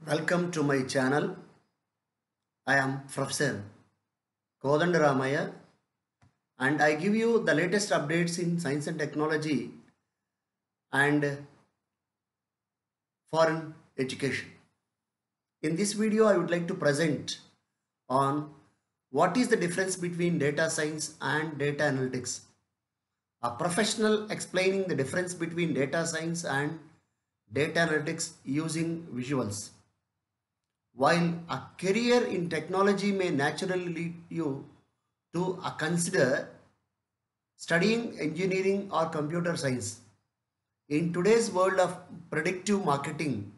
Welcome to my channel. I am Professor Kodandaramaya and I give you the latest updates in science and technology and foreign education. In this video, I would like to present on what is the difference between data science and data analytics. A professional explaining the difference between data science and data analytics using visuals. While a career in technology may naturally lead you to consider studying engineering or computer science, in today's world of predictive marketing,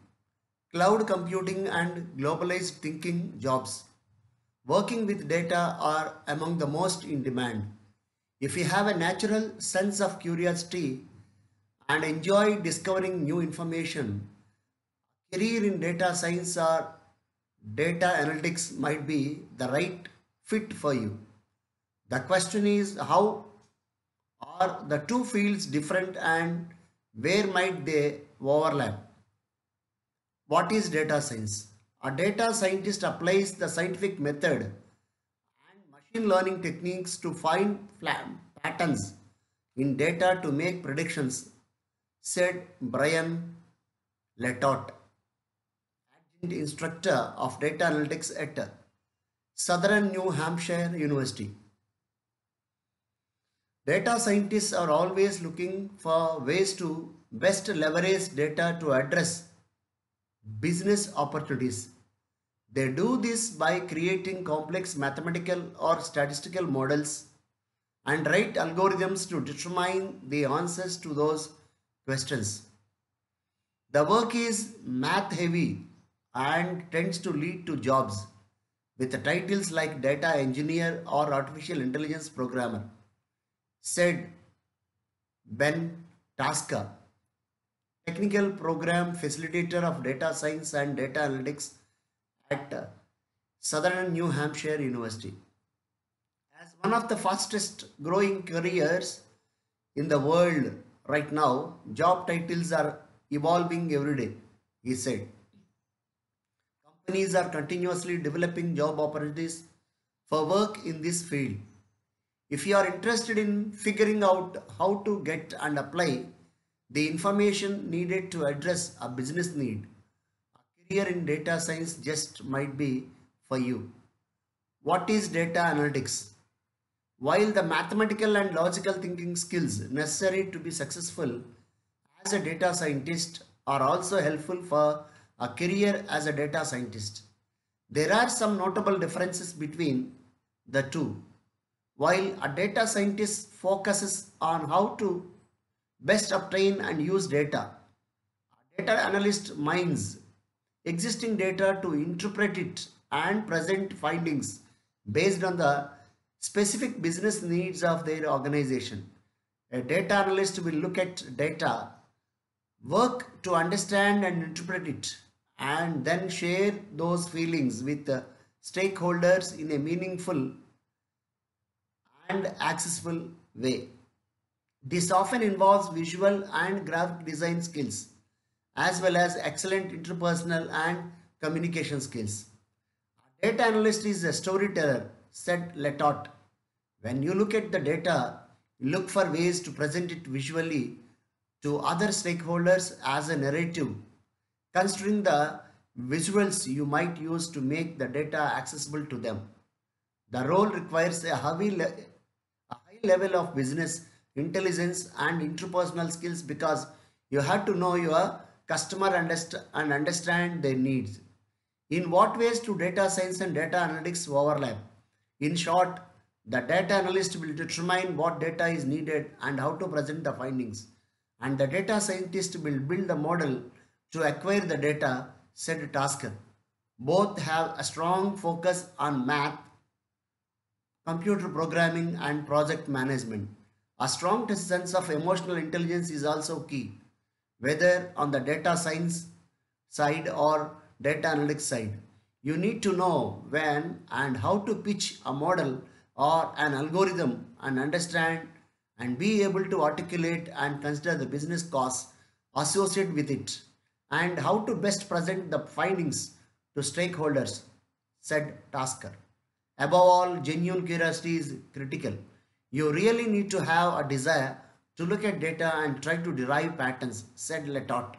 cloud computing and globalized thinking jobs, working with data are among the most in demand. If you have a natural sense of curiosity and enjoy discovering new information, career in data science or data analytics might be the right fit for you. The question is, how are the two fields different and where might they overlap? What is data science? A data scientist applies the scientific method and machine learning techniques to find patterns in data to make predictions, said Brian Letot, adjunct instructor of data analytics at Southern New Hampshire University. Data scientists are always looking for ways to best leverage data to address business opportunities. They do this by creating complex mathematical or statistical models and write algorithms to determine the answers to those questions. The work is math heavy and tends to lead to jobs with titles like data engineer or artificial intelligence programmer, said Ben Tasca, technical program facilitator of data science and data analytics at Southern New Hampshire University. As one of the fastest growing careers in the world right now, job titles are evolving every day, he said. Companies are continuously developing job opportunities for work in this field. If you are interested in figuring out how to get and apply the information needed to address a business need, a career in data science just might be for you. What is data analytics? While the mathematical and logical thinking skills necessary to be successful as a data scientist are also helpful for a career as a data scientist, there are some notable differences between the two. While a data scientist focuses on how to best obtain and use data, a data analyst mines existing data to interpret it and present findings based on the specific business needs of their organization. A data analyst will look at data, work to understand and interpret it, and then share those feelings with the stakeholders in a meaningful and accessible way. This often involves visual and graphic design skills as well as excellent interpersonal and communication skills. A data analyst is a storyteller, said Letot. When you look at the data, you look for ways to present it visually to other stakeholders as a narrative, considering the visuals you might use to make the data accessible to them. The role requires a high level of business intelligence and interpersonal skills because you have to know your customer and understand their needs. In what ways do data science and data analytics overlap? In short, the data analyst will determine what data is needed and how to present the findings, and the data scientist will build the model to acquire the data, said Tasker. Both have a strong focus on math, computer programming, and project management. A strong sense of emotional intelligence is also key, whether on the data science side or data analytics side. You need to know when and how to pitch a model or an algorithm and understand and be able to articulate and consider the business costs associated with it. and how to best present the findings to stakeholders, said Tasker. Above all, genuine curiosity is critical. You really need to have a desire to look at data and try to derive patterns, said Letot.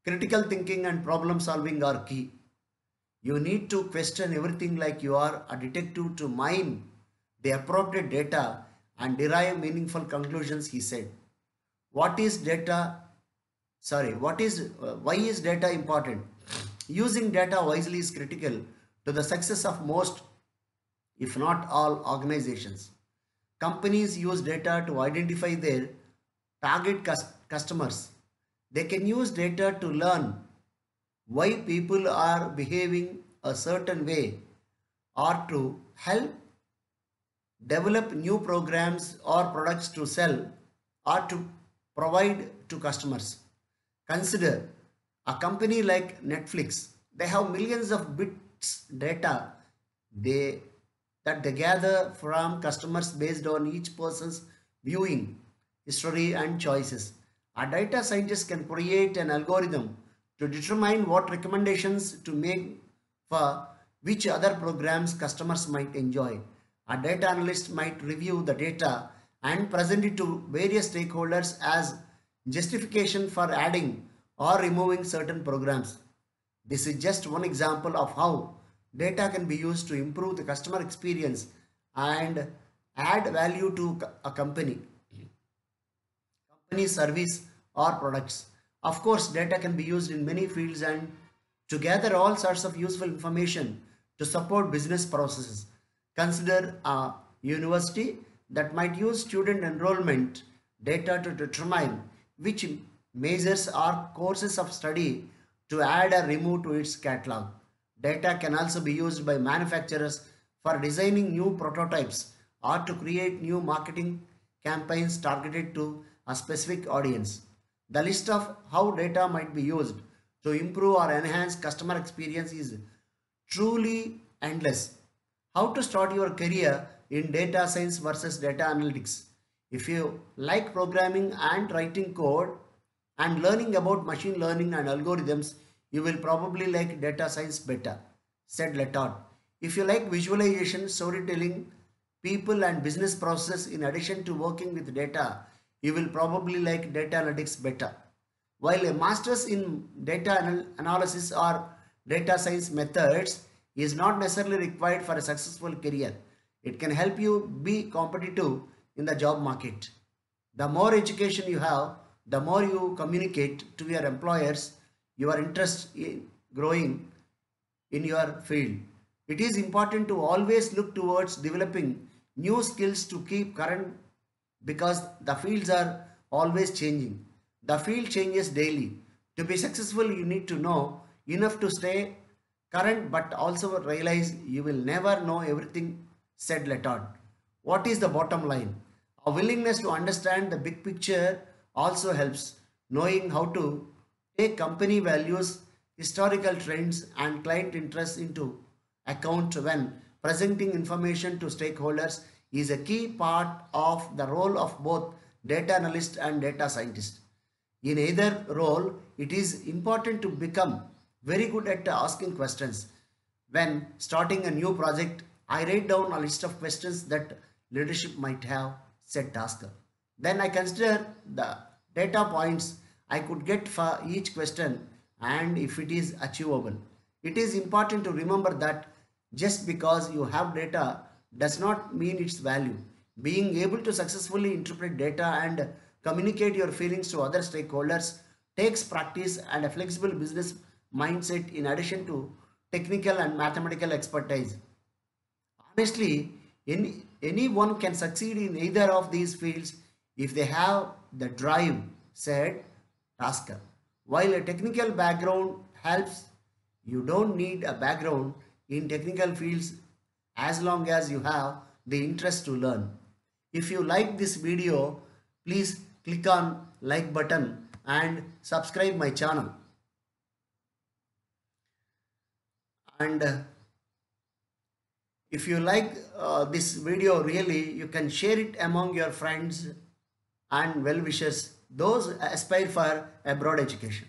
Critical thinking and problem solving are key. You need to question everything like you are a detective to mine the appropriate data and derive meaningful conclusions, he said. What is data? Why is data important? Using data wisely is critical to the success of most, if not all, organizations. Companies use data to identify their target customers. They can use data to learn why people are behaving a certain way or to help develop new programs or products to sell or to provide to customers. Consider a company like Netflix. They have millions of bits data they that they gather from customers based on each person's viewing history and choices. A data scientist can create an algorithm to determine what recommendations to make for which other programs customers might enjoy. A data analyst might review the data and present it to various stakeholders as justification for adding or removing certain programs. This is just one example of how data can be used to improve the customer experience and add value to a company service or products. Of course, data can be used in many fields and to gather all sorts of useful information to support business processes. Consider a university that might use student enrollment data to determine which majors or courses of study to add or remove to its catalog. Data can also be used by manufacturers for designing new prototypes or to create new marketing campaigns targeted to a specific audience. The list of how data might be used to improve or enhance customer experience is truly endless. How to start your career in data science versus data analytics? If you like programming and writing code and learning about machine learning and algorithms, you will probably like data science better, said Letard. If you like visualization, storytelling, people and business process in addition to working with data, you will probably like data analytics better. While a master's in data analysis or data science methods is not necessarily required for a successful career, it can help you be competitive in the job market. The more education you have, the more you communicate to your employers your interest in growing in your field. It is important to always look towards developing new skills to keep current because the fields are always changing. The field changes daily. To be successful, you need to know enough to stay current but also realize you will never know everything, said Letard. What is the bottom line? A willingness to understand the big picture also helps. Knowing how to take company values, historical trends, and client interests into account when presenting information to stakeholders is a key part of the role of both data analyst and data scientist. In either role, it is important to become very good at asking questions. When starting a new project, I write down a list of questions that leadership might have, said Tasker. Then I consider the data points I could get for each question and if it is achievable. It is important to remember that just because you have data does not mean its value. Being able to successfully interpret data and communicate your feelings to other stakeholders takes practice and a flexible business mindset in addition to technical and mathematical expertise. Honestly, anyone can succeed in either of these fields if they have the drive, said Tasker. While a technical background helps, you don't need a background in technical fields as long as you have the interest to learn. If you like this video, please click on like button and subscribe my channel. And if you like this video really, you can share it among your friends and well-wishers, those aspire for abroad education.